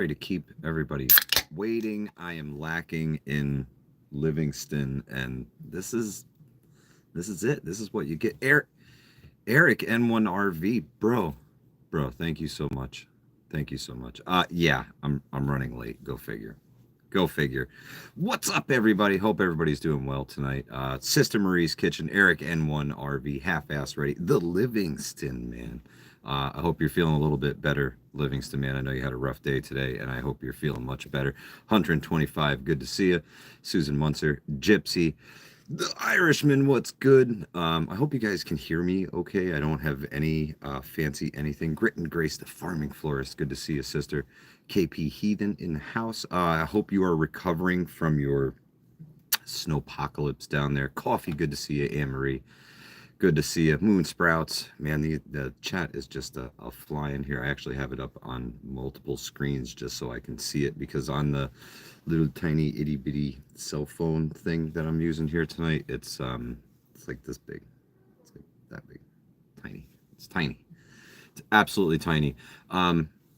Sorry to keep everybody waiting. I am lacking in Livingston, and this is it. This is what you get. Eric N1RV, bro. Thank you so much. Thank you so much. Yeah, I'm running late. Go figure. Go figure. What's up, everybody? Hope everybody's doing well tonight. Sister Marie's Kitchen, Eric N1RV, half-ass ready. The Livingston man. I hope you're feeling a little bit better, Livingston man. I know you had a rough day today, and I hope you're feeling much better. 125, good to see you. Susan Munzer, Gypsy, the Irishman, what's good? I hope you guys can hear me okay. I don't have any fancy anything. Grit and Grace, the farming florist, good to see you, sister. KP Heathen in the house. I hope you are recovering from your snowpocalypse down there. Coffee, good to see you. Anne Marie, good to see you. Moon Sprouts, man, the chat is just a fly in here. I actually have it up on multiple screens just so I can see it, because on the little tiny itty bitty cell phone thing that I'm using here tonight, it's like this big. It's like that big. Tiny. It's tiny. It's absolutely tiny.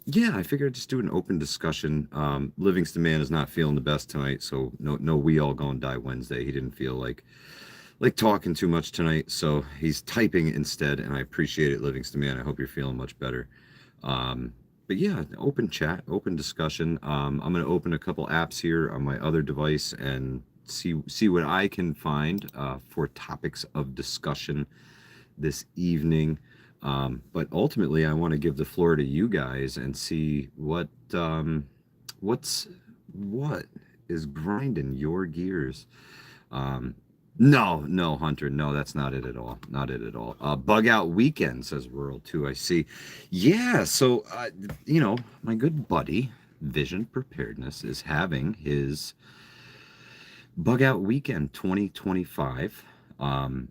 Yeah, I figured I'd just do an open discussion. Livingston man is not feeling the best tonight, so no, we all gonna die Wednesday. He didn't feel like talking too much tonight, so he's typing instead, and I appreciate it, Livingston man. I hope you're feeling much better. But yeah, open chat, open discussion. I'm gonna open a couple apps here on my other device and see what I can find for topics of discussion this evening. But ultimately, I want to give the floor to you guys and see what is grinding your gears. No, Hunter, no, that's not it at all. Not it at all. Bugout weekend, says Rural 2. I see. Yeah, so my good buddy Vision Preparedness is having his Bugout weekend 2025.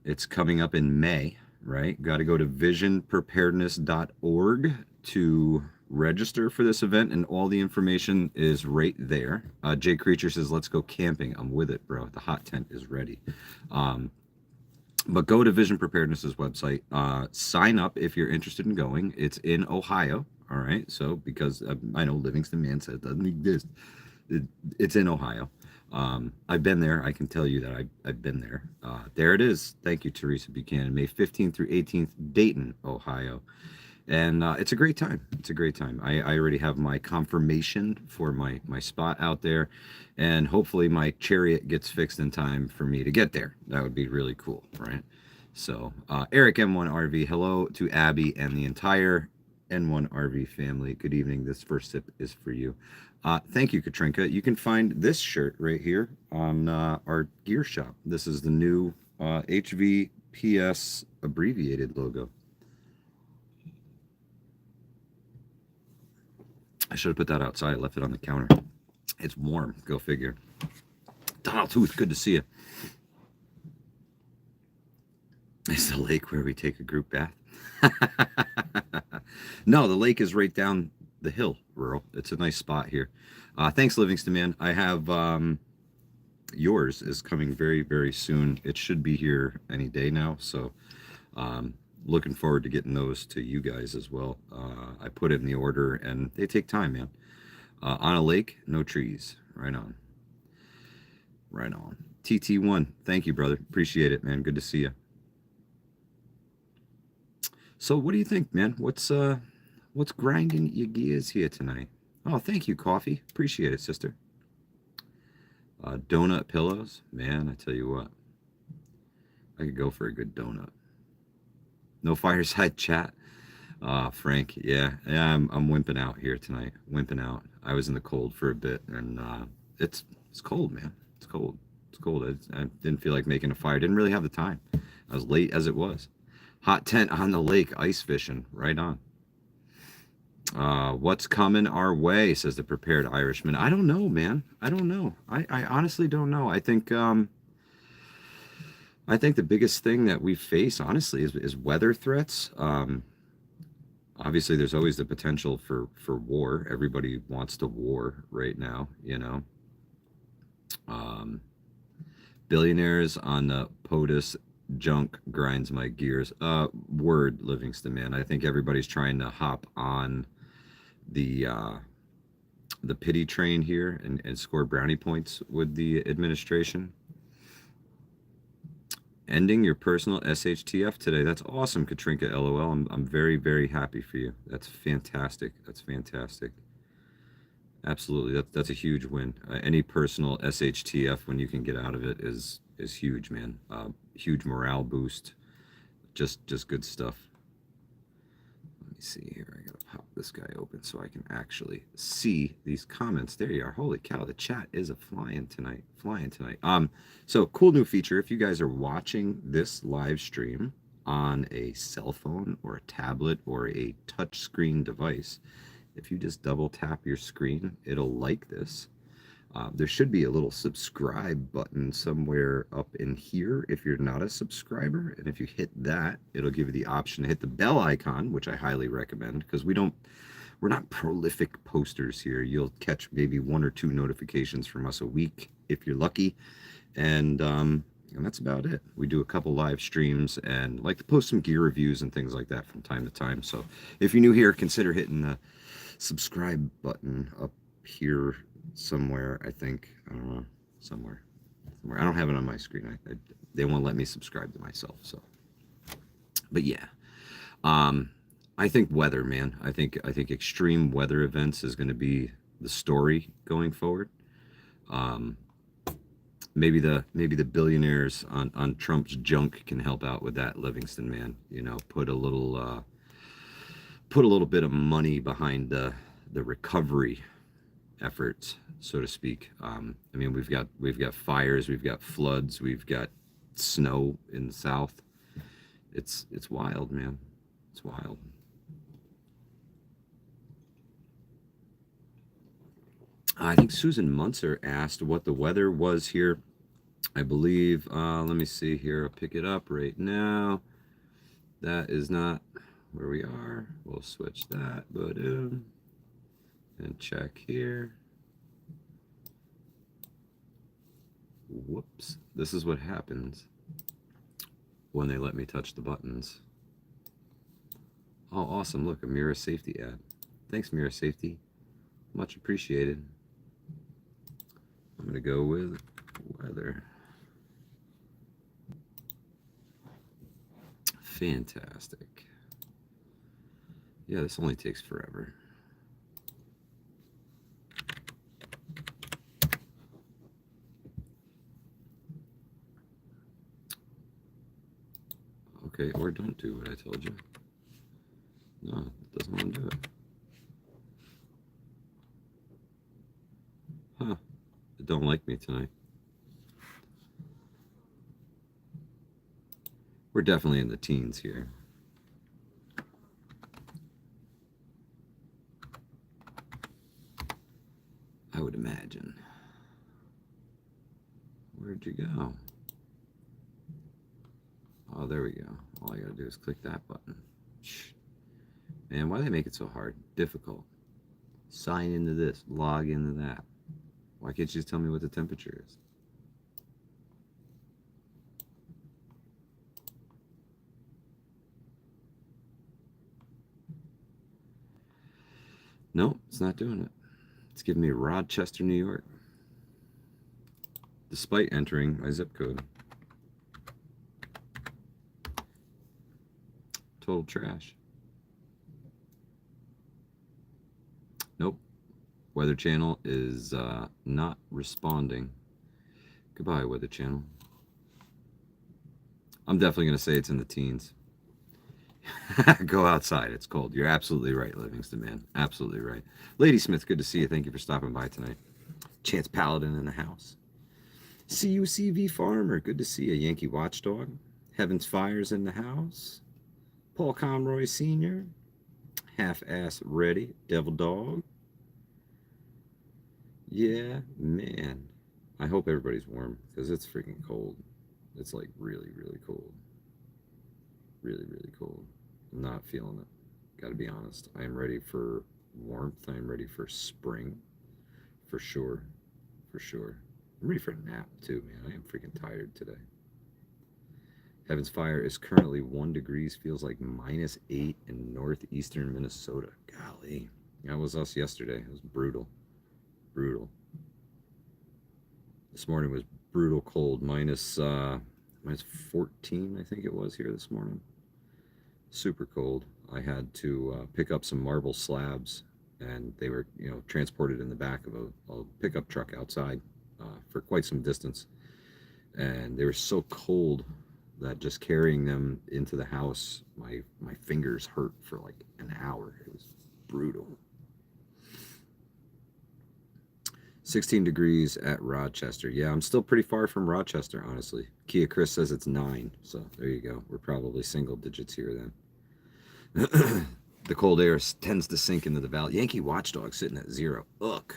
It's coming up in May, right? Got to go to visionpreparedness.org to register for this event, and all the information is right there. Jay Creature says, let's go camping. I'm with it, bro. The hot tent is ready. But go to Vision Preparedness's website. Sign up if you're interested in going. It's in Ohio. All right. So because I know Livingston man said it doesn't exist. It's in Ohio. I've been there. I can tell you that I've been there. There it is. Thank you, Teresa Buchanan. May 15th through 18th, Dayton, Ohio. And it's a great time. It's a great time. I already have my confirmation for my spot out there, and hopefully my chariot gets fixed in time for me to get there. That would be really cool, right? So Eric M1RV, hello to Abby and the entire N1RV family. Good evening. This first sip is for you. Thank you, Katrinka. You can find this shirt right here on our gear shop. This is the new HVPS abbreviated logo. I should have put that outside. I left it on the counter. It's warm. Go figure. Donald Tooth, good to see you. It's the lake where we take a group bath. No, the lake is right down the hill, Rural. It's a nice spot here. Thanks, Livingston man. I have yours is coming very, very soon. It should be here any day now. So looking forward to getting those to you guys as well. I put it in the order, and they take time, man. On a lake, no trees. Right on. Right on. TT1, thank you, brother. Appreciate it, man. Good to see you. So what do you think, man? What's grinding your gears here tonight? Oh, thank you, Coffee. Appreciate it, sister. Donut pillows. Man, I tell you what. I could go for a good donut. No fireside chat. Frank, yeah, I'm wimping out here tonight. Wimping out. I was in the cold for a bit, and it's cold, man. It's cold. It's cold. I didn't feel like making a fire. Didn't really have the time. I was late as it was. Hot tent on the lake, ice fishing. Right on. What's coming our way, says the prepared Irishman. I don't know, man. I don't know. I honestly don't know. I think the biggest thing that we face, honestly, is weather threats. Obviously, there's always the potential for war. Everybody wants to war right now, you know. Billionaires on the POTUS junk grinds my gears. Word, Livingston, man. I think everybody's trying to hop on the the pity train here and score brownie points with the administration. Ending your personal SHTF today. That's awesome, Katrinka. LOL. I'm very, very happy for you. That's fantastic. That's fantastic. Absolutely. That's a huge win. Any personal SHTF when you can get out of it is huge, man. Huge morale boost. Just good stuff. Let me see here. I gotta pop this guy open so I can actually see these comments. There you are. Holy cow, the chat is a flying tonight. Flying tonight. So cool new feature. If you guys are watching this live stream on a cell phone or a tablet or a touch screen device, if you just double tap your screen, it'll like this. There should be a little subscribe button somewhere up in here if you're not a subscriber. And if you hit that, it'll give you the option to hit the bell icon, which I highly recommend because we're not prolific posters here. You'll catch maybe 1 or 2 notifications from us a week if you're lucky. And that's about it. We do a couple live streams and like to post some gear reviews and things like that from time to time. So if you're new here, consider hitting the subscribe button up here somewhere. I think, I don't know, somewhere. I don't have it on my screen. They won't let me subscribe to myself. So, but yeah, I think weather, man. I think extreme weather events is going to be the story going forward. Maybe the billionaires on Trump's junk can help out with that, Livingston, man. You know, put a little bit of money behind the recovery efforts, so to speak. I mean, we've got fires, we've got floods, we've got snow in the south. It's wild, man. It's wild. I think Susan Munzer asked what the weather was here. I believe, let me see here. I'll pick it up right now. That is not where we are. We'll switch that, boom, and check here. Whoops. This is what happens when they let me touch the buttons. Oh, awesome. Look, a Mirror Safety ad. Thanks, Mirror Safety. Much appreciated. I'm going to go with weather. Fantastic. Yeah, this only takes forever. Okay, or don't do what I told you. No, it doesn't want to do it. Huh. It don't like me tonight. We're definitely in the teens here. I would imagine. Where'd you go? Oh, there we go. All I gotta do is click that button. Man, why do they make it so hard? Difficult. Sign into this, log into that. Why can't you just tell me what the temperature is? No, it's not doing it. It's giving me Rochester, New York, despite entering my zip code. Total trash. Nope. Weather Channel is not responding. Goodbye, Weather Channel. I'm definitely going to say it's in the teens. Go outside. It's cold. You're absolutely right, Livingston, man. Absolutely right. Lady Smith, good to see you. Thank you for stopping by tonight. Chance Paladin in the house. CUCV Farmer, good to see you. Yankee Watchdog. Heaven's Fires in the house. Paul Conroy Sr. Half-Ass Ready. Devil Dog. Yeah, man. I hope everybody's warm because it's freaking cold. It's like really, really cold. Really, really cold. I'm not feeling it. Gotta be honest. I am ready for warmth. I am ready for spring. For sure. For sure. I'm ready for a nap too, man. I am freaking tired today. Heaven's Fire is currently 1 degrees, feels like -8 in northeastern Minnesota. Golly. That was us yesterday. It was brutal. This morning was brutal cold, minus 14, I think it was here this morning. Super cold. I had to pick up some marble slabs, and they were, transported in the back of a pickup truck outside for quite some distance. And they were so cold that just carrying them into the house, my fingers hurt for like an hour. It was brutal. 16 degrees at Rochester. Yeah, I'm still pretty far from Rochester, honestly. Kia Chris says it's 9, so there you go. We're probably single digits here then. The cold air tends to sink into the valley. Yankee Watchdog sitting at 0. Ugh.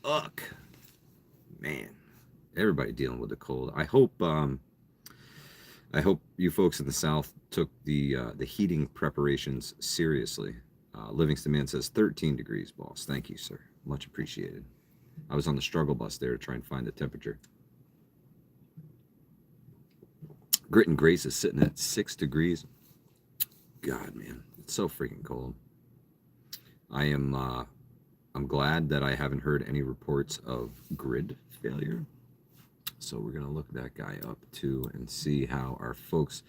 Ugh. Man, everybody dealing with the cold. I hope you folks in the South took the heating preparations seriously. Livingston Man says 13 degrees, boss. Thank you, sir. Much appreciated. I was on the struggle bus there to try and find the temperature. Grit and Grace is sitting at 6 degrees. God, man, it's so freaking cold. I'm glad that I haven't heard any reports of grid failure. So we're going to look that guy up too and see how our folks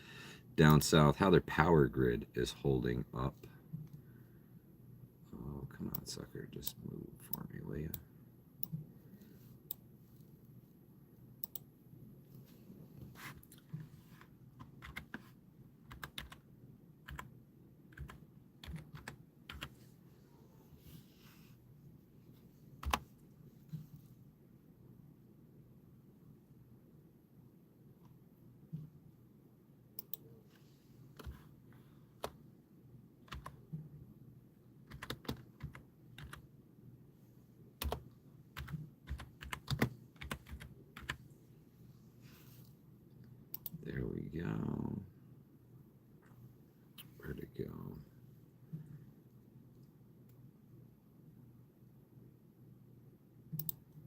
down south, how their power grid is holding up. Oh, come on, sucker. Just move for me, will you? There we go. Where'd it go?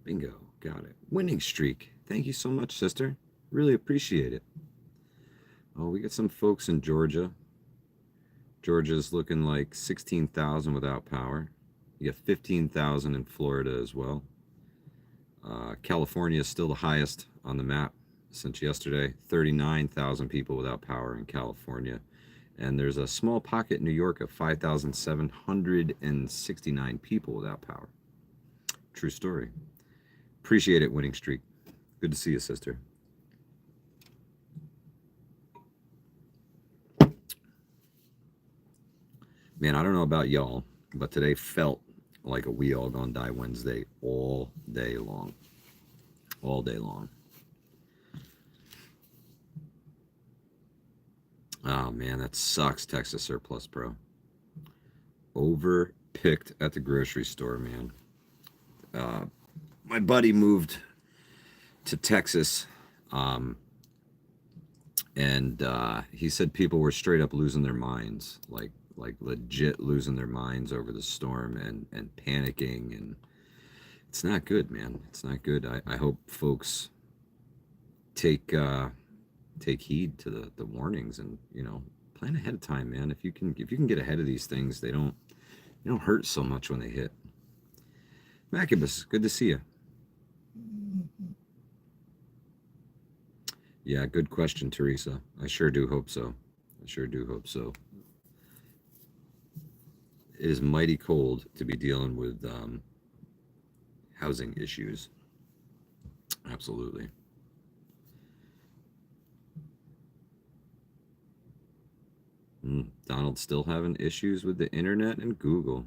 Bingo. Got it. Winning streak. Thank you so much, sister. Really appreciate it. Oh, we got some folks in Georgia. Georgia's looking like 16,000 without power. You got 15,000 in Florida as well. California is still the highest on the map since yesterday. 39,000 people without power in California. And there's a small pocket in New York of 5,769 people without power. True story. Appreciate it, winning streak. Good to see you, sister. Man, I don't know about y'all, but today felt like a We All Gonna Die Wednesday all day long. All day long. Oh, man, that sucks, Texas Surplus Pro. Overpicked at the grocery store, man. My buddy moved to Texas, and he said people were straight up losing their minds, like legit losing their minds over the storm and panicking, and it's not good, man. It's not good. I hope folks take heed to the warnings and plan ahead of time, man. If you can get ahead of these things, they don't hurt so much when they hit. Macabus, good to see you. Yeah, good question, Teresa. I sure do hope so. It is mighty cold to be dealing with housing issues. Absolutely. Donald's still having issues with the internet and Google.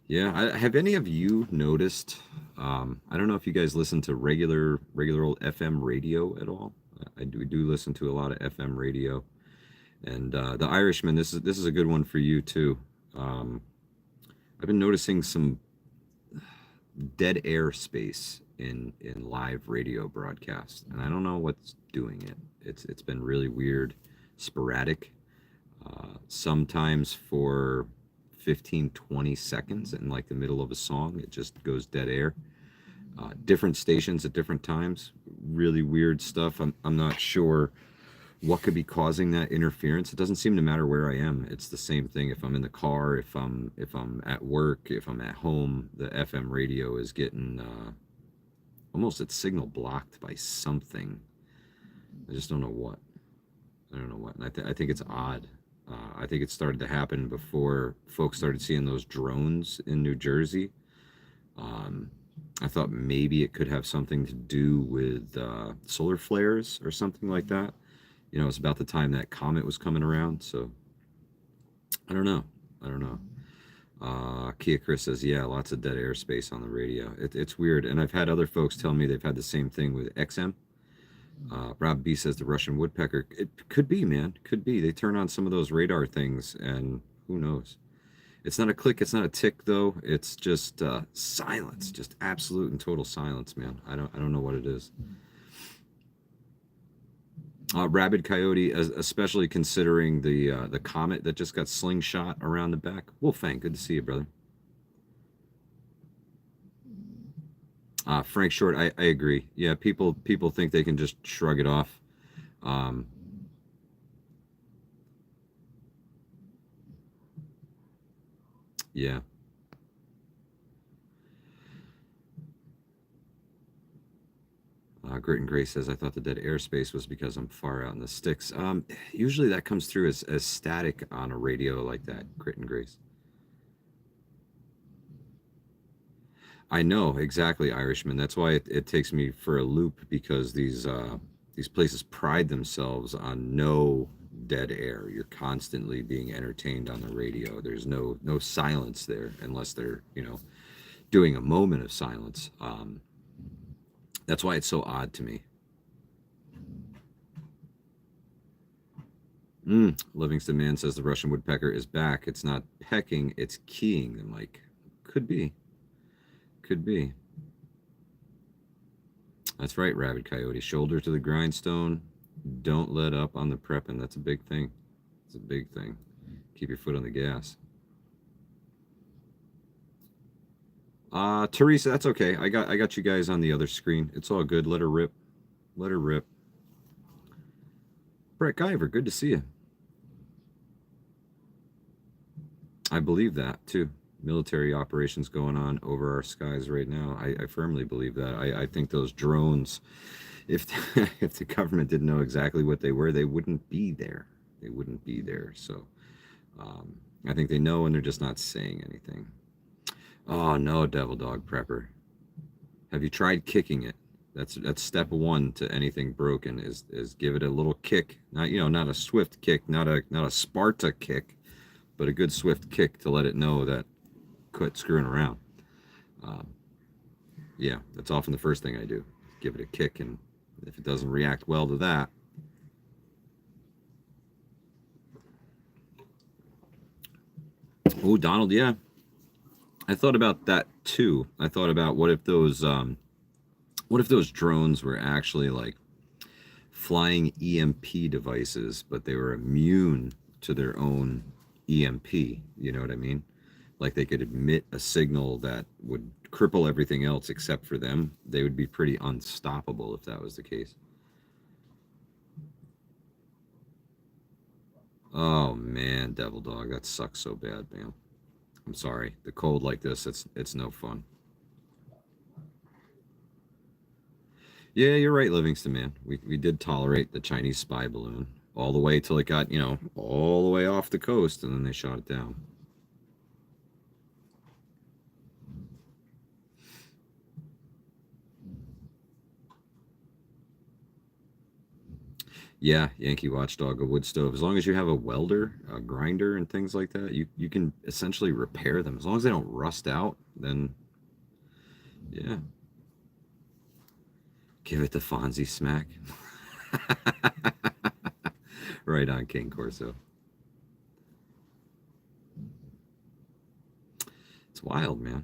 Yeah, have any of you noticed? I don't know if you guys listen to regular old FM radio at all. I do listen to a lot of FM radio, and the Irishman. This is a good one for you too. I've been noticing some dead air space in live radio broadcasts, and I don't know what's doing it. It's been really weird, sporadic. Sometimes for 15-20 seconds in like the middle of a song, it just goes dead air. Different stations at different times, really weird stuff. I'm not sure what could be causing that interference. It doesn't seem to matter where I am. It's the same thing if I'm in the car, if I'm at work, if I'm at home. The FM radio is getting almost its signal blocked by something. I just don't know what. I don't know what. And I think it's odd. I think it started to happen before folks started seeing those drones in New Jersey. Um, I thought maybe it could have something to do with solar flares or something like that. You know, it's about the time that comet was coming around. So I don't know. I don't know. Kia Chris says, yeah, lots of dead airspace on the radio. It's weird. And I've had other folks tell me they've had the same thing with XM. Rob B says the Russian woodpecker. It could be, man. Could be. They turn on some of those radar things, and who knows? It's not a click. It's not a tick, though. It's just silence, just absolute and total silence, man. I don't know what it is. Rabid coyote, especially considering the comet that just got slingshot around the back. Wolfang, good to see you, brother. Frank Short, I agree. Yeah, people think they can just shrug it off. Um, yeah. Grit and Grace says, I thought the dead airspace was because I'm far out in the sticks. Usually that comes through as static on a radio like that, Grit and Grace. I know, exactly, Irishman. That's why it takes me for a loop, because these places pride themselves on no dead air. You're constantly being entertained on the radio. There's no silence there unless they're, doing a moment of silence. That's why it's so odd to me. Livingston Man says the Russian woodpecker is back. It's not pecking, it's keying the mic. Could be. Could be. That's right, Rabid Coyote. Shoulder to the grindstone. Don't let up on the prepping. That's a big thing. It's a big thing. Keep your foot on the gas. Teresa, that's okay. I got you guys on the other screen. It's all good. Let her rip. Let her rip. Brett Guyver, good to see you. I believe that too. Military operations going on over our skies right now. I firmly believe that. I think those drones, if if the government didn't know exactly what they were, they wouldn't be there. They wouldn't be there. So I think they know, and they're just not saying anything. Oh no, Devil Dog Prepper. Have you tried kicking it? That's step one to anything broken, is give it a little kick. Not a swift kick, not a Sparta kick, but a good swift kick to let it know that quit screwing around. Yeah, that's often the first thing I do. Give it a kick, and if it doesn't react well to that, oh, Donald, yeah, I thought about that too. I thought about what if those drones were actually like flying EMP devices, but they were immune to their own EMP. You know what I mean? Like they could emit a signal that would cripple everything else except for them. They would be pretty unstoppable if that was the case. Oh man, Devil Dog, that sucks so bad, man. I'm sorry. The cold like this, it's no fun. Yeah, you're right, Livingston, man. We did tolerate the Chinese spy balloon all the way till it got, all the way off the coast, and then they shot it down. Yeah, Yankee Watchdog, a wood stove. As long as you have a welder, a grinder, and things like that, you can essentially repair them. As long as they don't rust out, then yeah. Give it the Fonzie smack. Right on, King Corso. It's wild, man.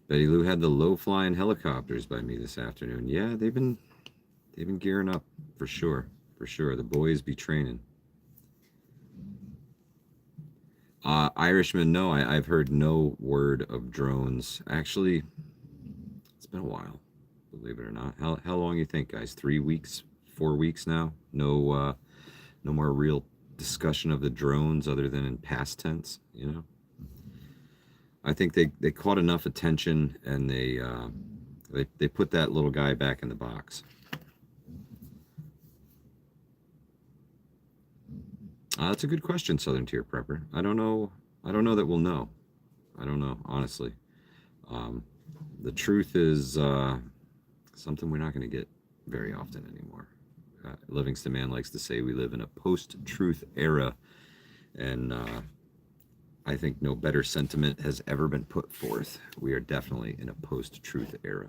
Betty Lou had the low flying helicopters by me this afternoon. Yeah, they've been gearing up for sure. For sure. The boys be training. Irishman, no, I've heard no word of drones. Actually, it's been a while, believe it or not. How long you think, guys? 3 weeks, 4 weeks now? No more real discussion of the drones other than in past tense. I think they caught enough attention, and they They put that little guy back in the box. That's a good question, Southern Tier Prepper. I don't know. I don't know that we'll know. I don't know, honestly. The truth is something we're not going to get very often anymore. Livingston Man likes to say we live in a post-truth era, and I think no better sentiment has ever been put forth. We are definitely in a post-truth era.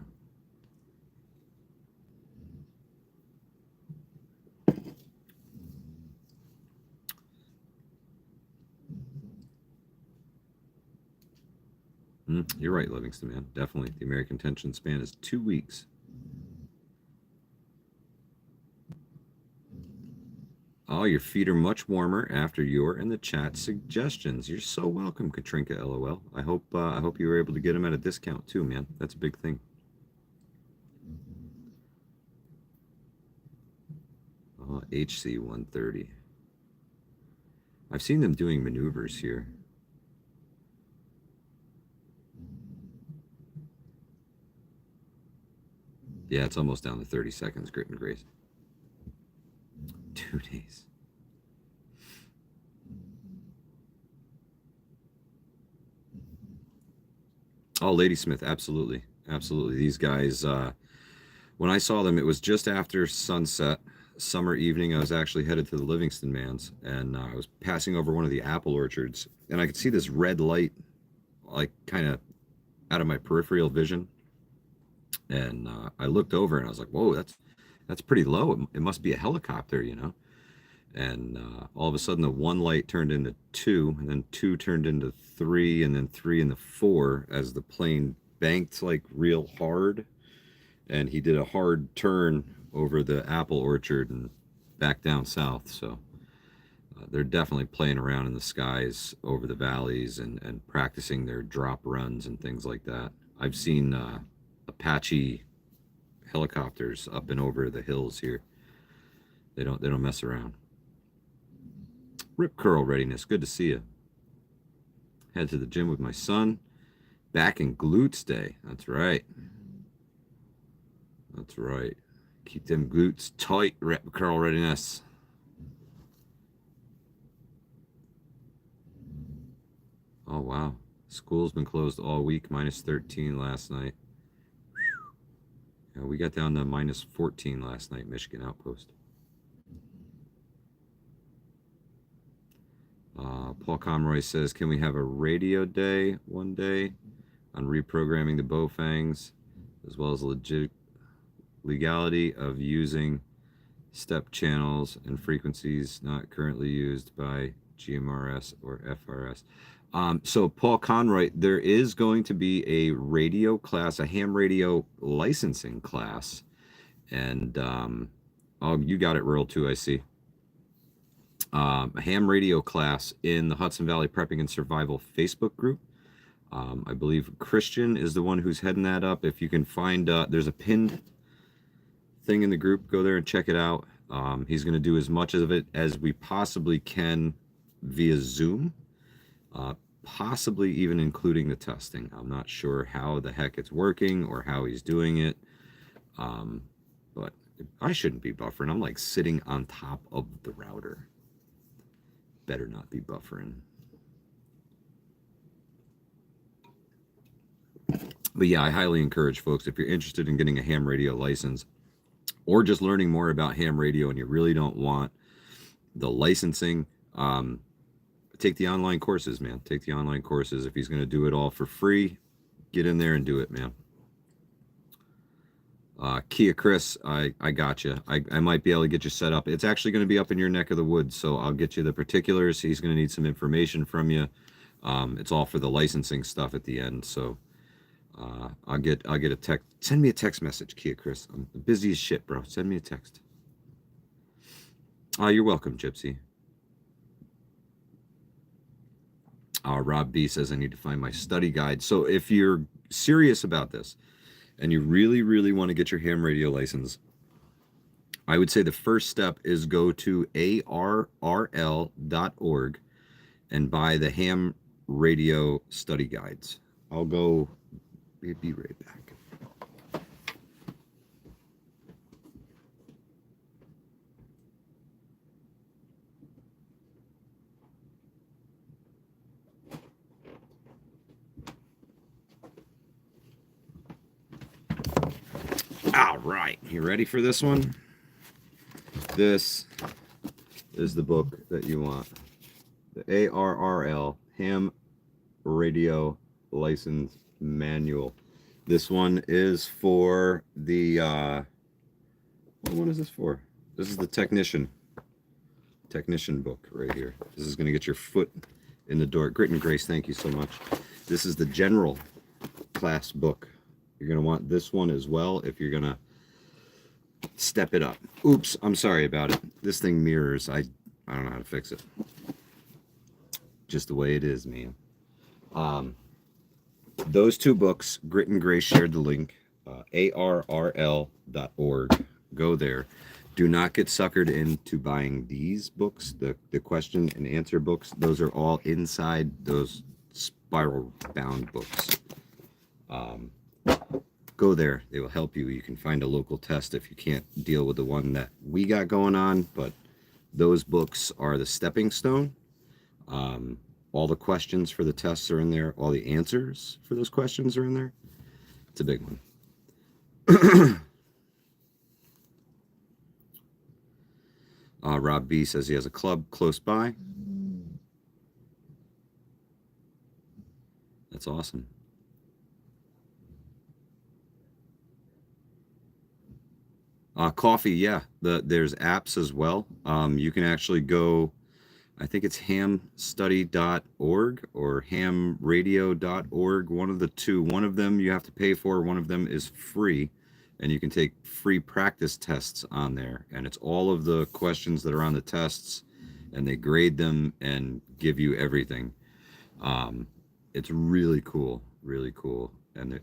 You're right, Livingston Man. Definitely. The American attention span is 2 weeks. Oh, your feet are much warmer after your in the chat suggestions. You're so welcome, Katrinka LOL. I hope you were able to get them at a discount too, man. That's a big thing. HC 130. I've seen them doing maneuvers here. Yeah, it's almost down to 30 seconds, Grit and Grace. 2 days. Oh, Ladysmith, absolutely. Absolutely. These guys, when I saw them, it was just after sunset, summer evening. I was actually headed to the Livingston Man's, and I was passing over one of the apple orchards, and I could see this red light, like kind of out of my peripheral vision. And I looked over and I was like, whoa, that's pretty low. It must be a helicopter, you know? And all of a sudden the one light turned into two, and then two turned into three, and then three into four as the plane banked like real hard. And he did a hard turn over the apple orchard and back down south. So they're definitely playing around in the skies over the valleys and practicing their drop runs and things like that. I've seen Apache helicopters up and over the hills here. They don't mess around. Rip Curl Readiness, good to see you. Head to the gym with my son. Back in glutes day. That's right. That's right. Keep them glutes tight, Rip Curl Readiness. Oh, wow. School's been closed all week, minus 13 last night. Yeah, we got down to minus 14 last night, Michigan Outpost. Paul Comroy says, can we have a radio day one day on reprogramming the Bowfangs, as well as legality of using step channels and frequencies not currently used by GMRS or FRS? So Paul Conroy, there is going to be a radio class, a ham radio licensing class. And oh, you got it, Rural, too, I see. A ham radio class in the Hudson Valley Prepping and Survival Facebook group. I believe Christian is the one who's heading that up. If you can find, there's a pinned thing in the group, go there and check it out. He's going to do as much of it as we possibly can via Zoom, possibly even including the testing. I'm not sure how the heck it's working or how he's doing it, but I shouldn't be buffering. I'm like sitting on top of the router. Better not be buffering. But yeah, I highly encourage folks, if you're interested in getting a ham radio license or just learning more about ham radio and you really don't want the licensing, take the online courses, man. Take the online courses. If he's going to do it all for free, get in there and do it, man. Kia Chris, I got you. I might be able to get you set up. It's actually going to be up in your neck of the woods, so I'll get you the particulars. He's going to need some information from you. It's all for the licensing stuff at the end, so I'll get a text. Send me a text message, Kia Chris. I'm busy as shit, bro. Send me a text. You're welcome, Gypsy. Rob B says I need to find my study guide. So if you're serious about this and you really, really want to get your ham radio license, I would say the first step is go to arrl.org and buy the ham radio study guides. I'll go be right back. All right, you ready for this one? This is the book that you want. The ARRL, Ham Radio License Manual. This one is for the, what one is this for? This is the technician book right here. This is going to get your foot in the door. Grit and Grace, thank you so much. This is the general class book. You're going to want this one as well if you're going to step it up. Oops, I'm sorry about it. This thing mirrors. I don't know how to fix it. Just the way it is, man. Those two books, Grit and Grace shared the link, arrl.org. Go there. Do not get suckered into buying these books, the question and answer books. Those are all inside those spiral bound books. Go there. They will help you. You can find a local test if you can't deal with the one that we got going on, but those books are the stepping stone. All the questions for the tests are in there. All the answers for those questions are in there. It's a big one. Rob B says he has a club close by. That's awesome. Coffee, yeah. There's apps as well. You can actually go, I think it's hamstudy.org or hamradio.org, one of the two. One of them you have to pay for, one of them is free, and you can take free practice tests on there. And it's all of the questions that are on the tests, and they grade them and give you everything. It's really cool, really cool. And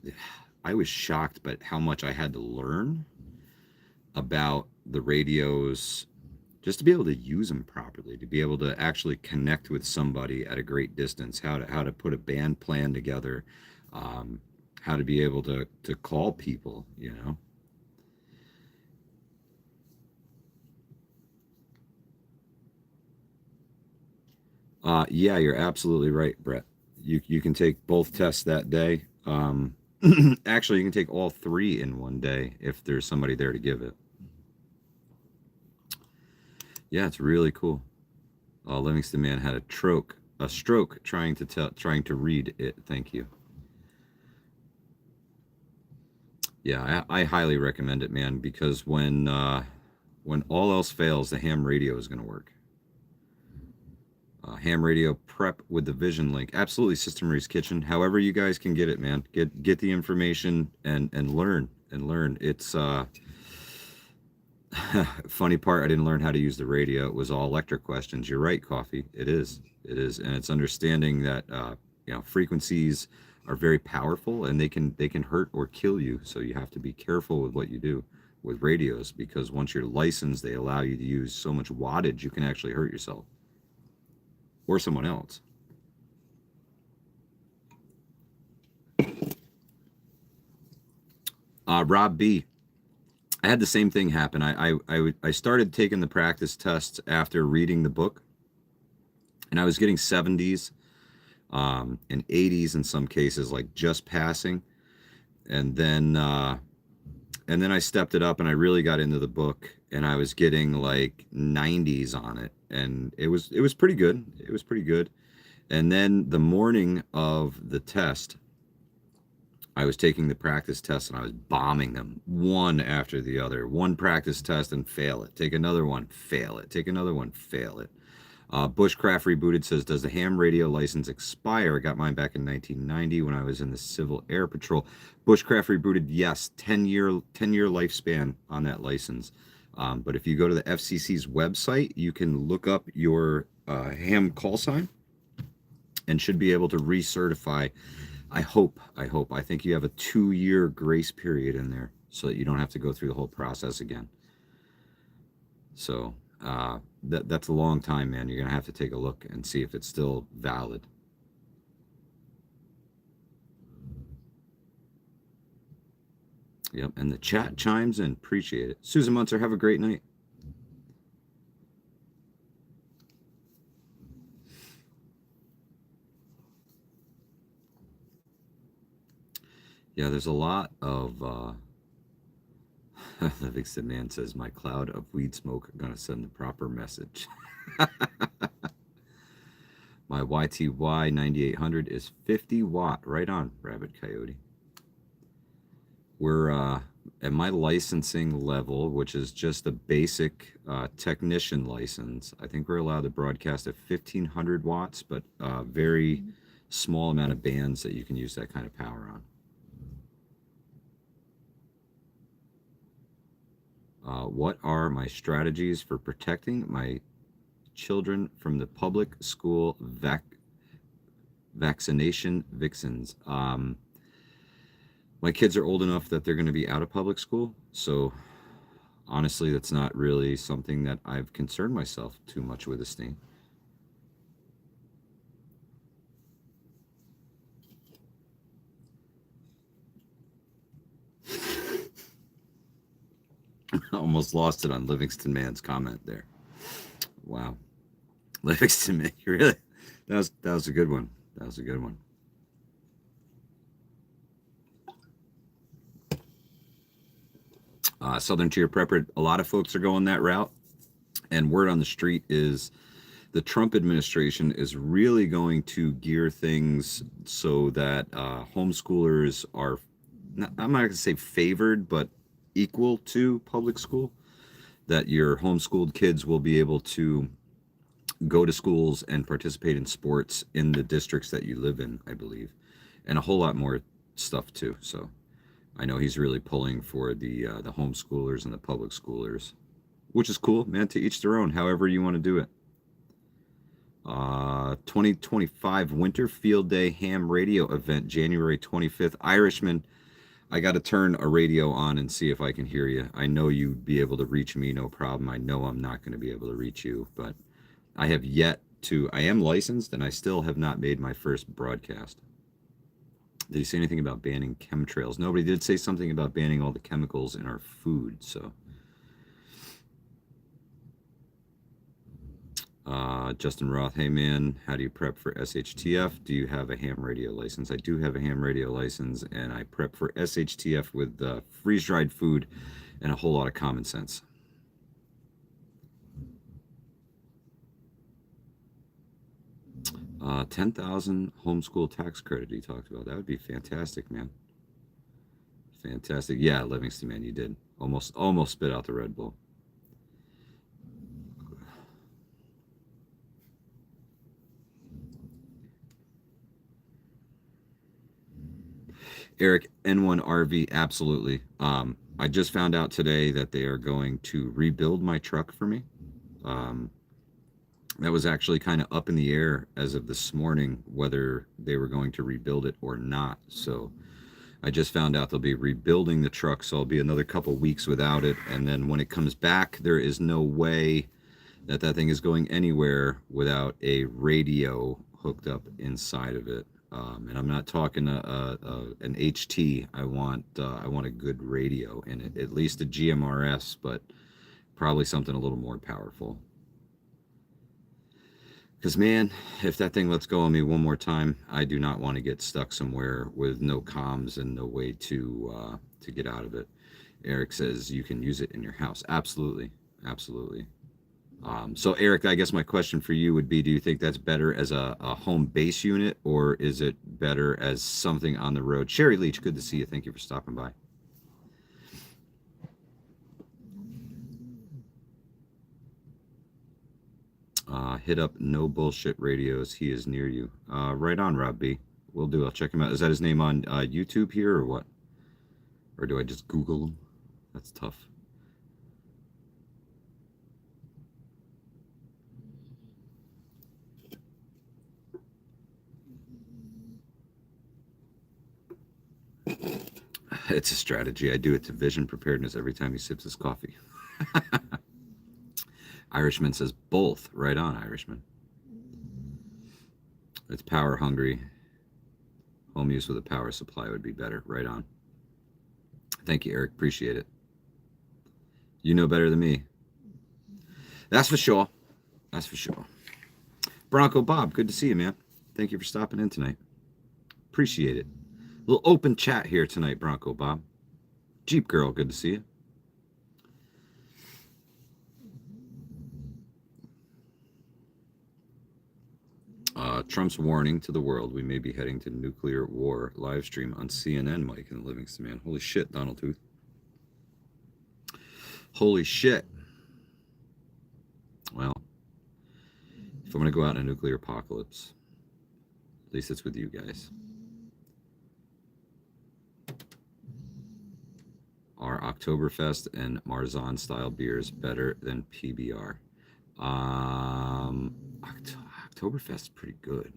I was shocked by how much I had to learn about the radios, just to be able to use them properly, to be able to actually connect with somebody at a great distance, how to put a band plan together, how to be able to call people, you know. Yeah, you're absolutely right, Brett. You can take both tests that day. Actually, you can take all three in one day if there's somebody there to give it. Yeah, it's really cool. Livingston Man had a stroke trying to read it. Thank you. Yeah, I highly recommend it, man, because when all else fails, the ham radio is going to work. Ham radio prep with the Vision link. Absolutely, System Marie's Kitchen. However you guys can get it, man. Get the information and learn. It's funny part, I didn't learn how to use the radio. It was all electric questions. You're right, Coffee. It is, and it's understanding that frequencies are very powerful and they can hurt or kill you. So you have to be careful with what you do with radios, because once you're licensed, they allow you to use so much wattage you can actually hurt yourself or someone else. Rob B, I had the same thing happen. I started taking the practice tests after reading the book, and I was getting 70s and 80s in some cases, like just passing. And then I stepped it up and I really got into the book, and I was getting like 90s on it, and it was pretty good. It was pretty good. And then the morning of the test, I was taking the practice test and I was bombing them one after the other. One practice test and fail it. Take another one, fail it. Take another one, fail it. Bushcraft Rebooted says, does the ham radio license expire? I got mine back in 1990 when I was in the Civil Air Patrol. Bushcraft Rebooted, yes, 10-year lifespan on that license. But if you go to the FCC's website, you can look up your ham call sign and should be able to recertify. I hope. I think you have a 2-year grace period in there so that you don't have to go through the whole process again. So that's a long time, man. You're going to have to take a look and see if it's still valid. Yep, and the chat chimes in. Appreciate it. Susan Munzer, have a great night. Yeah, there's a lot of Livingston Man says, my cloud of weed smoke going to send the proper message. My YTY 9800 is 50 watt. Right on, Rabbit Coyote. We're at my licensing level, which is just a basic technician license. I think we're allowed to broadcast at 1500 watts, but very small amount of bands that you can use that kind of power on. What are my strategies for protecting my children from the public school vaccination vixens? My kids are old enough that they're going to be out of public school, so honestly, that's not really something that I've concerned myself too much with, Esteem. Almost lost it on Livingston Man's comment there. Wow, Livingston Man, you really that was a good one. That was a good one. Southern Tier Prepper, a lot of folks are going that route, and word on the street is the Trump administration is really going to gear things so that homeschoolers are, I'm not going to say favored, but equal to public school, that your homeschooled kids will be able to go to schools and participate in sports in the districts that you live in, I believe, and a whole lot more stuff too. So I know he's really pulling for the homeschoolers and the public schoolers, which is cool, man. To each their own. However you want to do it. 2025 Winter Field Day Ham Radio Event, January 25th. Irishman, I got to turn a radio on and see if I can hear you. I know you'd be able to reach me, no problem. I know I'm not going to be able to reach you, but I have yet to. I am licensed, and I still have not made my first broadcast. Did he say anything about banning chemtrails? Nobody did say something about banning all the chemicals in our food, so. Justin Roth, hey man, how do you prep for SHTF? Do you have a ham radio license? I do have a ham radio license, and I prep for SHTF with freeze-dried food and a whole lot of common sense. $10,000 homeschool tax credit he talked about. That would be fantastic, man. Fantastic. Yeah, Livingston, man, you did. Almost spit out the Red Bull. Eric, N1RV, absolutely. I just found out today that they are going to rebuild my truck for me. That was actually kind of up in the air as of this morning, whether they were going to rebuild it or not. So I just found out they'll be rebuilding the truck, so I'll be another couple weeks without it. And then when it comes back, there is no way that thing is going anywhere without a radio hooked up inside of it. And I'm not talking an HT. I want a good radio in it, at least a GMRS, but probably something a little more powerful. Because man, if that thing lets go on me one more time, I do not want to get stuck somewhere with no comms and no way to get out of it. Eric says you can use it in your house. Absolutely, absolutely. So Eric, I guess my question for you would be, do you think that's better as a home base unit, or is it better as something on the road? Sherry Leach, good to see you. Thank you for stopping by. Hit up No Bullshit Radios. He is near you. Right on, Rob B. Will do. I'll check him out. Is that his name on YouTube here, or what? Or do I just Google him? That's tough. It's a strategy. I do it to vision preparedness every time he sips his coffee. Irishman says both. Right on, Irishman. It's power hungry. Home use with a power supply would be better. Right on. Thank you, Eric. Appreciate it. You know better than me. That's for sure. That's for sure. Bronco Bob, good to see you, man. Thank you for stopping in tonight. Appreciate it. A little open chat here tonight, Bronco Bob. Jeep Girl, good to see you. Trump's warning to the world: we may be heading to nuclear war. Live stream on CNN, Mike and Livingston, man. Holy shit, Donald Tooth. Holy shit. Well, if I'm going to go out in a nuclear apocalypse, at least it's with you guys. Are Oktoberfest and Marzahn style beers better than PBR? Oktoberfest is pretty good.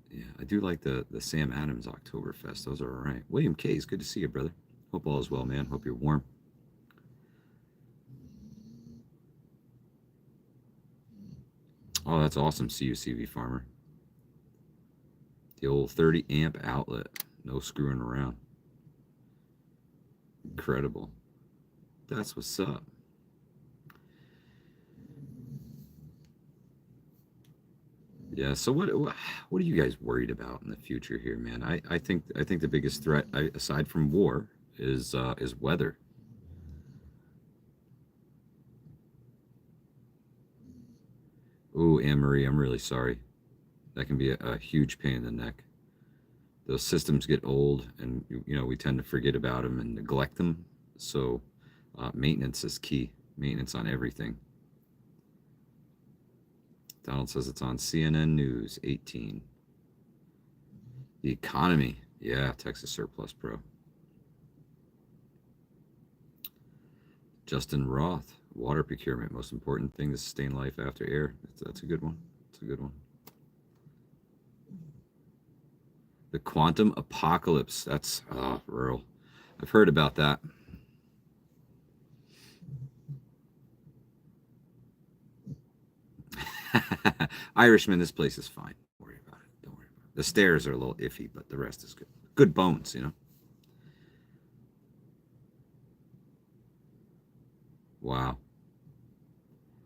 Yeah, I do like the Sam Adams Oktoberfest. Those are all right. William K, it's good to see you, brother. Hope all is well, man. Hope you're warm. Oh, that's awesome. See you, CV Farmer. The old 30 amp outlet. No screwing around. Incredible. That's what's up. Yeah. So what are you guys worried about in the future here, man? I think the biggest threat, aside from war, is weather. Oh, Anne Marie, I'm really sorry. That can be a huge pain in the neck. Those systems get old, and we tend to forget about them and neglect them. So, maintenance is key. Maintenance on everything. Donald says it's on CNN News 18. The economy. Yeah, Texas Surplus Pro. Justin Roth. Water procurement. Most important thing to sustain life after air. That's a good one. That's a good one. The quantum apocalypse. That's rural. I've heard about that. Irishman, this place is fine. Don't worry about it. Don't worry about it. The stairs are a little iffy, but the rest is good. Good bones, Wow.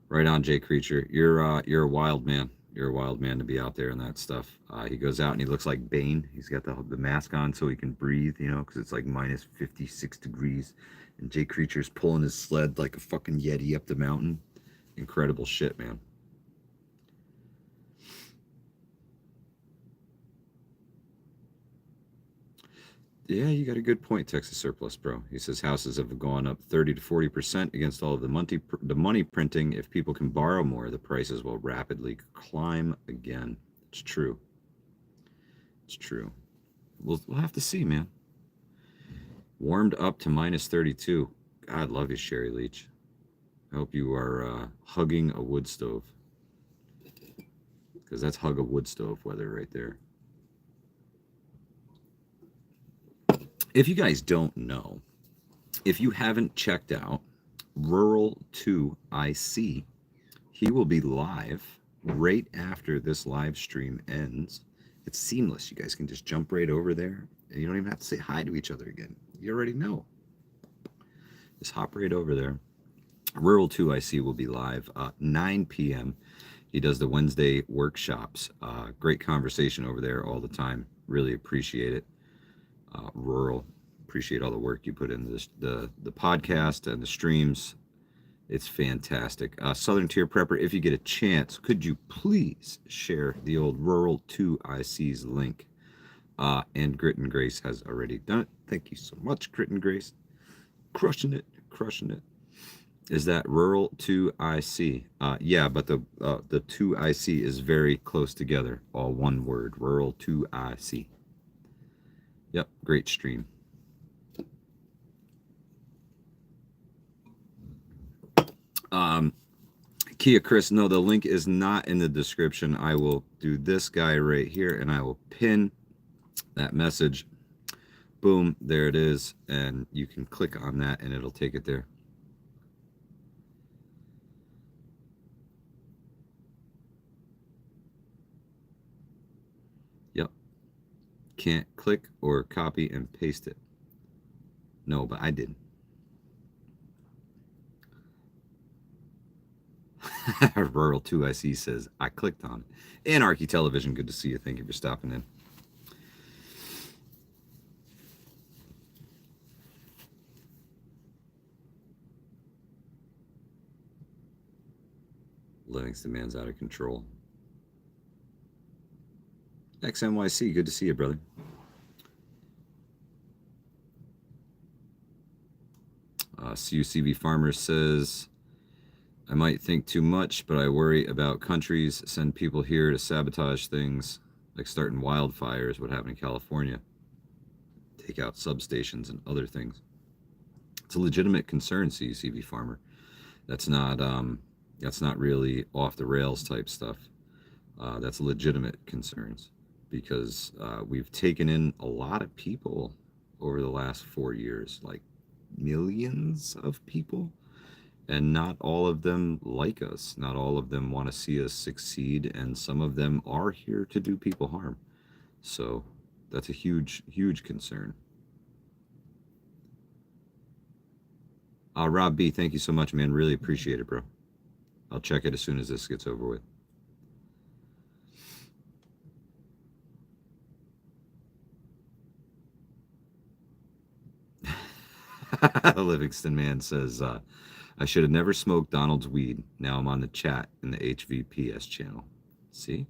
Right on, Jay Creature. You're a wild man. You're a wild man to be out there and that stuff. He goes out and he looks like Bane. He's got the mask on so he can breathe, because it's like minus 56 degrees. And Jay Creature's pulling his sled like a fucking Yeti up the mountain. Incredible shit, man. Yeah, you got a good point, Texas Surplus Pro. He says houses have gone up 30 to 40% against all of the money printing. If people can borrow more, the prices will rapidly climb again. It's true. It's true. We'll have to see, man. Warmed up to minus 32. God love you, Sherry Leach. I hope you are hugging a wood stove. Because that's hug a wood stove weather right there. If you guys don't know, if you haven't checked out Rural 2 IC, he will be live right after this live stream ends. It's seamless. You guys can just jump right over there, and you don't even have to say hi to each other again. You already know. Just hop right over there. Rural 2 IC will be live 9 p.m. He does the Wednesday workshops. Great conversation over there all the time. Really appreciate it. Rural, appreciate all the work you put into this, the podcast and the streams. It's fantastic. Southern Tier Prepper, if you get a chance, could you please share the old Rural 2 IC's link? And Grit and Grace has already done it. Thank you so much, Grit and Grace. Crushing it, crushing it. Is that Rural 2 IC? Yeah, but the 2 IC is very close together. All one word. Rural 2 IC. Yep, great stream. Kia Chris, no, the link is not in the description. I will do this guy right here, and I will pin that message. Boom, there it is, and you can click on that, and it'll take it there. Yep. Can't click or copy and paste it. No, but I didn't. Rural 2 IC says, I clicked on it. Anarchy Television, good to see you. Thank you for stopping in. Livingston man's out of control. XNYC, good to see you, brother. CUCV Farmer says, I might think too much, but I worry about countries send people here to sabotage things, like starting wildfires, what happened in California, take out substations and other things. It's a legitimate concern, CUCV Farmer. That's not really off the rails type stuff. That's legitimate concerns because we've taken in a lot of people over the last 4 years, like millions of people, and not all of them like us. Not all of them want to see us succeed, and some of them are here to do people harm. So that's a huge, huge concern. Rob B, thank you so much, man. Really appreciate it, bro. I'll check it as soon as this gets over with. Livingston man says, I should have never smoked Donald's weed. Now I'm on the chat in the HVPS channel. See?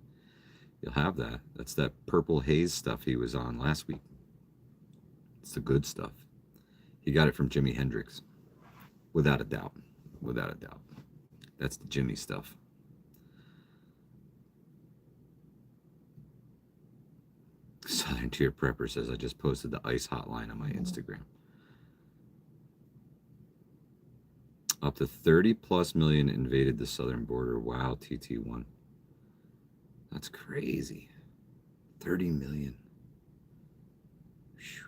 You'll have that. That's that purple haze stuff he was on last week. It's the good stuff. He got it from Jimi Hendrix. Without a doubt. Without a doubt. That's the Jimmy stuff. Southern Tier Prepper says, I just posted the ICE hotline on my Instagram. Up to 30 plus million invaded the southern border. Wow, TT1. That's crazy. 30 million. Whew.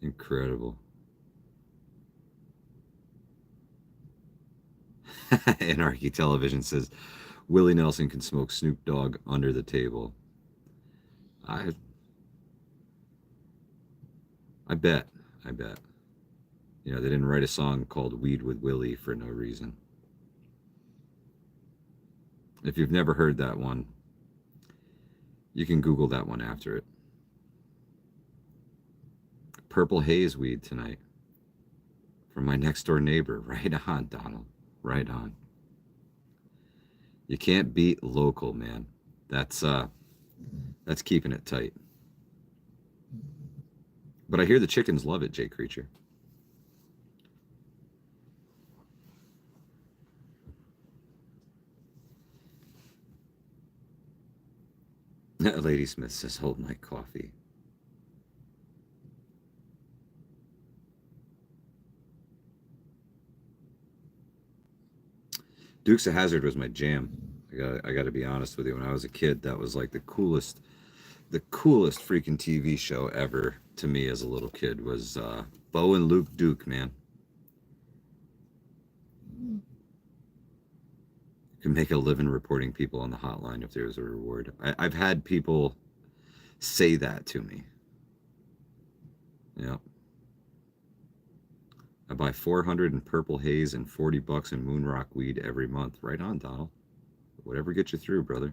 Incredible. Anarchy Television says, Willie Nelson can smoke Snoop Dogg under the table. I bet. You know, they didn't write a song called Weed with Willie for no reason. If you've never heard that one, you can Google that one after it. Purple haze weed tonight from my next door neighbor. Right on, Donald. Right on. You can't beat local, man. That's keeping it tight. But I hear the chickens love it, Jay Creature. Lady Smith says, hold my coffee. Dukes of Hazzard was my jam. I got to be honest with you. When I was a kid, that was like the coolest freaking TV show ever to me as a little kid was Bo and Luke Duke, man. You can make a living reporting people on the hotline if there was a reward. I've had people say that to me. Yeah. I buy 400 in Purple Haze and $40 in Moonrock weed every month. Right on, Donald. Whatever gets you through, brother.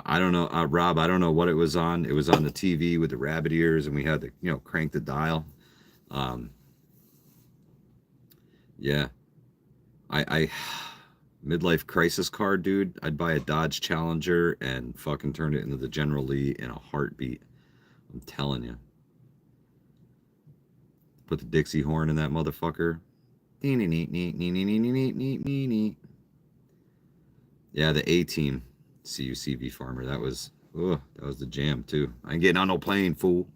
I don't know, Rob. I don't know what it was on. It was on the TV with the rabbit ears, and we had to, crank the dial. Yeah. I midlife crisis car, dude. I'd buy a Dodge Challenger and fucking turn it into the General Lee in a heartbeat. I'm telling you. Put the Dixie horn in that motherfucker. Yeah, the A-Team. CUCV Farmer. That was the jam too. I ain't getting on no plane, fool.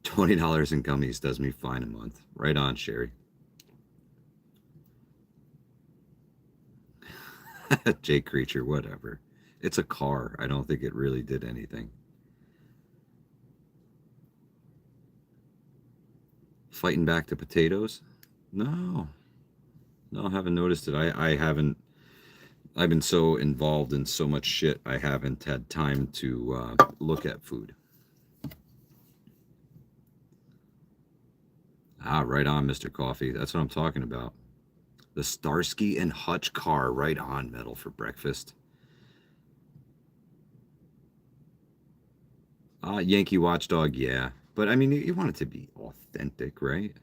$20 in gummies does me fine a month. Right on, Sherry. Jay Creature, whatever. It's a car. I don't think it really did anything. Fighting back to potatoes? No, I haven't noticed it. I haven't. I've been so involved in so much shit. I haven't had time to look at food. Right on, Mr. Coffee. That's what I'm talking about. The Starsky and Hutch car, right on, Metal for breakfast. Yankee Watchdog, yeah. But I mean, you want it to be authentic, right?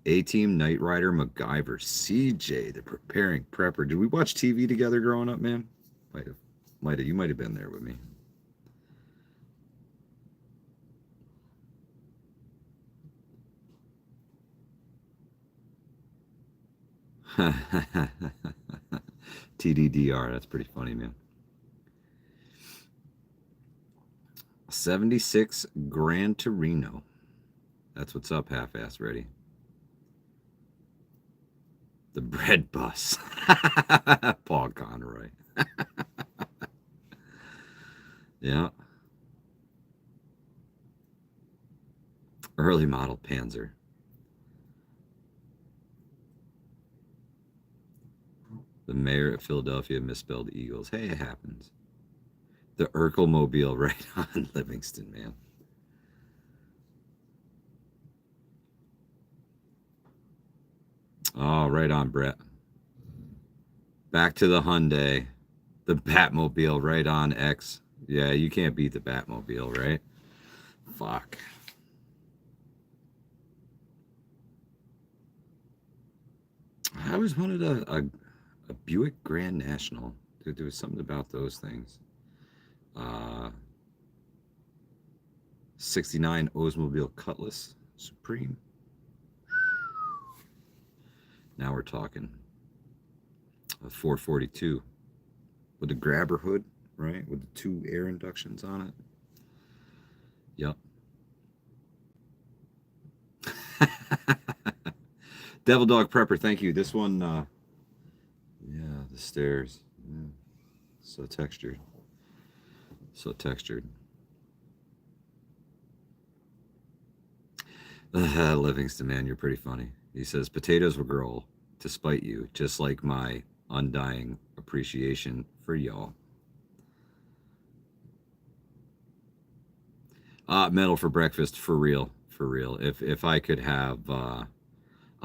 A Team, Knight Rider, MacGyver, CJ, the preparing prepper. Did we watch TV together growing up, man? Might have, might have. You might have been there with me. TDDR. That's pretty funny, man. 76 Gran Torino. That's what's up, half-ass ready. The bread bus. Paul Conroy. Yeah. Early model Panzer. The mayor of Philadelphia misspelled Eagles. Hey, it happens. The Urkel Mobile right on Livingston, man. Oh, right on, Brett. Back to the Hyundai. The Batmobile right on X. Yeah, you can't beat the Batmobile, right? Fuck. I always wanted a Buick Grand National. There was something about those things. 69 Oldsmobile Cutlass Supreme. Now we're talking. A 442 with a grabber hood, right? With the 2 air inductions on it. Yep. Devil Dog Prepper, thank you. This one, yeah, the stairs. Yeah. So textured. So textured. Livingston, man, you're pretty funny. He says, potatoes will grow to spite you, just like my undying appreciation for y'all. Metal for breakfast, for real, for real. If I could have a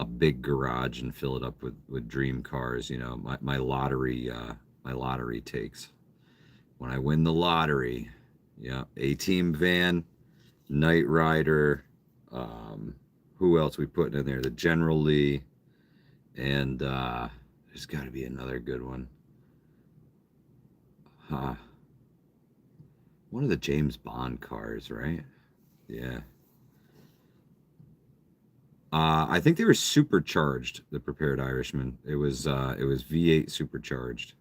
big garage and fill it up with dream cars, you know, my lottery takes. When I win the lottery, yeah, A-Team van, Knight Rider, who else we put in there? The General Lee, and there's got to be another good one. One of the James Bond cars, right? Yeah. I think they were supercharged. The Prepared Irishman. It was V8 supercharged.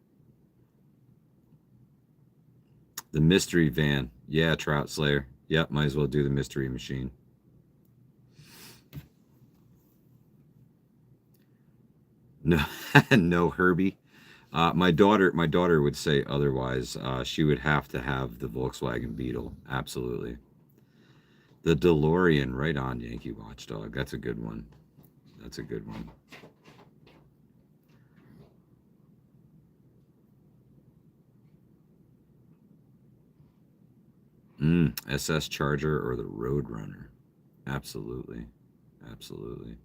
The mystery van. Yeah, Trout Slayer. Yep, might as well do the mystery machine. No, no Herbie. My daughter would say otherwise. She would have to have the Volkswagen Beetle. Absolutely. The DeLorean, right on Yankee Watchdog. That's a good one. That's a good one. SS Charger or the Roadrunner. Absolutely. Absolutely.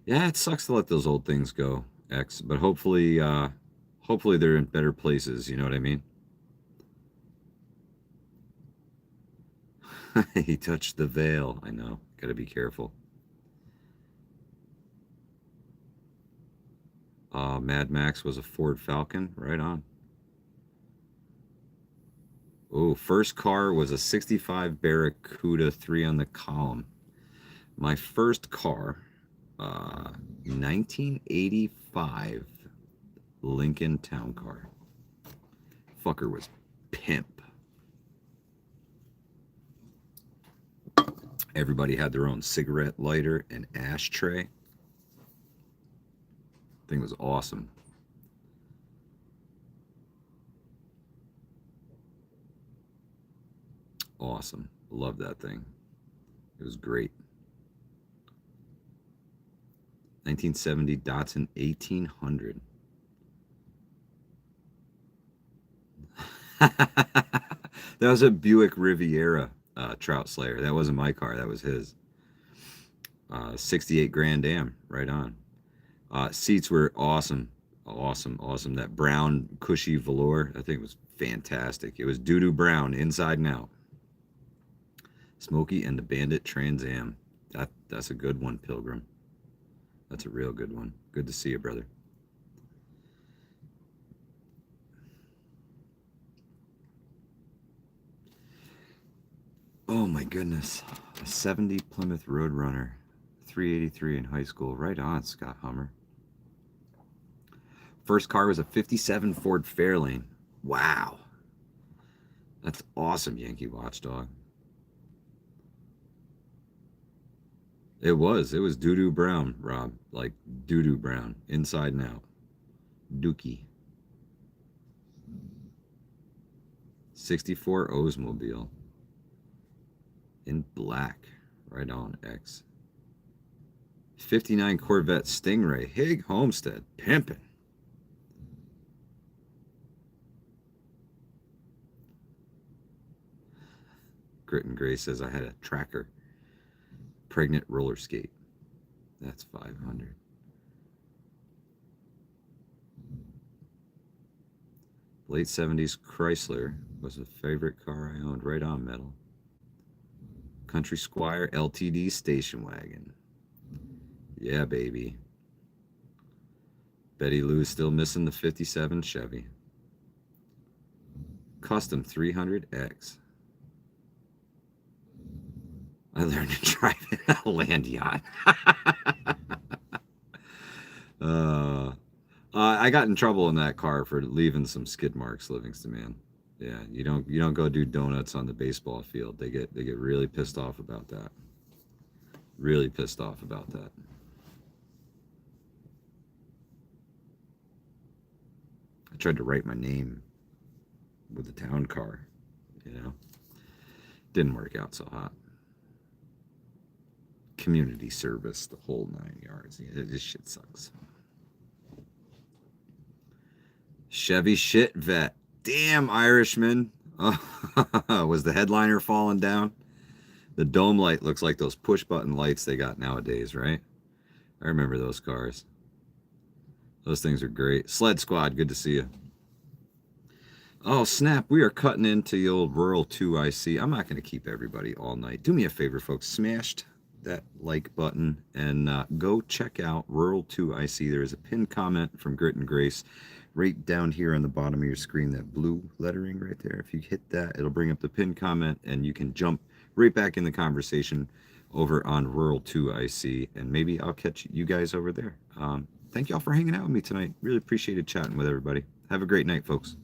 Yeah, it sucks to let those old things go, X, but hopefully they're in better places, you know what I mean? He touched the veil. I know. Got to be careful. Mad Max was a Ford Falcon, right on. Oh, first car was a 65 Barracuda 3 on the column. My first car, 1985 Lincoln Town Car. Fucker was pimp. Everybody had their own cigarette lighter and ashtray. Thing was awesome. Awesome. Love that thing. It was great. 1970 Datsun 1800. That was a Buick Riviera Trout Slayer. That wasn't my car. That was his. 68 Grand Am. Right on. Seats were awesome. Awesome, awesome. That brown cushy velour, I think was fantastic. It was doo-doo brown inside and out. Smokey and the Bandit Trans Am. That's a good one, Pilgrim. That's a real good one. Good to see you, brother. Oh my goodness. A 70 Plymouth Roadrunner. 383 in high school. Right on, Scott Hummer. First car was a 57 Ford Fairlane. Wow. That's awesome, Yankee Watchdog. It was. It was doo-doo brown, Rob. Like doo-doo brown. Inside and out. Dookie. 64 Oldsmobile. In black. Right on, X. 59 Corvette Stingray. Hig Homestead. Pimpin'. Grit and Gray says I had a tracker. Pregnant roller skate. That's 500. Late 70s Chrysler was a favorite car I owned. Right on, metal. Country Squire LTD station wagon. Yeah, baby. Betty Lou's still missing the 57 Chevy. Custom 300X. I learned to drive a land yacht. I got in trouble in that car for leaving some skid marks, Livingston, man. Yeah, you don't go do donuts on the baseball field. They get really pissed off about that. Really pissed off about that. I tried to write my name with the town car, you know. Didn't work out so hot. Community service, the whole 9 yards. Yeah, this shit sucks. Chevy shit vet. Damn, Irishman. Oh, was the headliner falling down? The dome light looks like those push button lights they got nowadays, right? I remember those cars. Those things are great. Sled Squad, good to see you. Oh, snap. We are cutting into the old Rural 2 IC. I'm not going to keep everybody all night. Do me a favor, folks. Smashed that like button and go check out Rural 2 IC. There is a pinned comment from Grit and Grace right down here on the bottom of your screen, that blue lettering right there. If you hit that, it'll bring up the pinned comment and you can jump right back in the conversation over on Rural 2 IC, and maybe I'll catch you guys over there. Thank y'all for hanging out with me tonight. Really appreciated chatting with everybody. Have a great night, folks.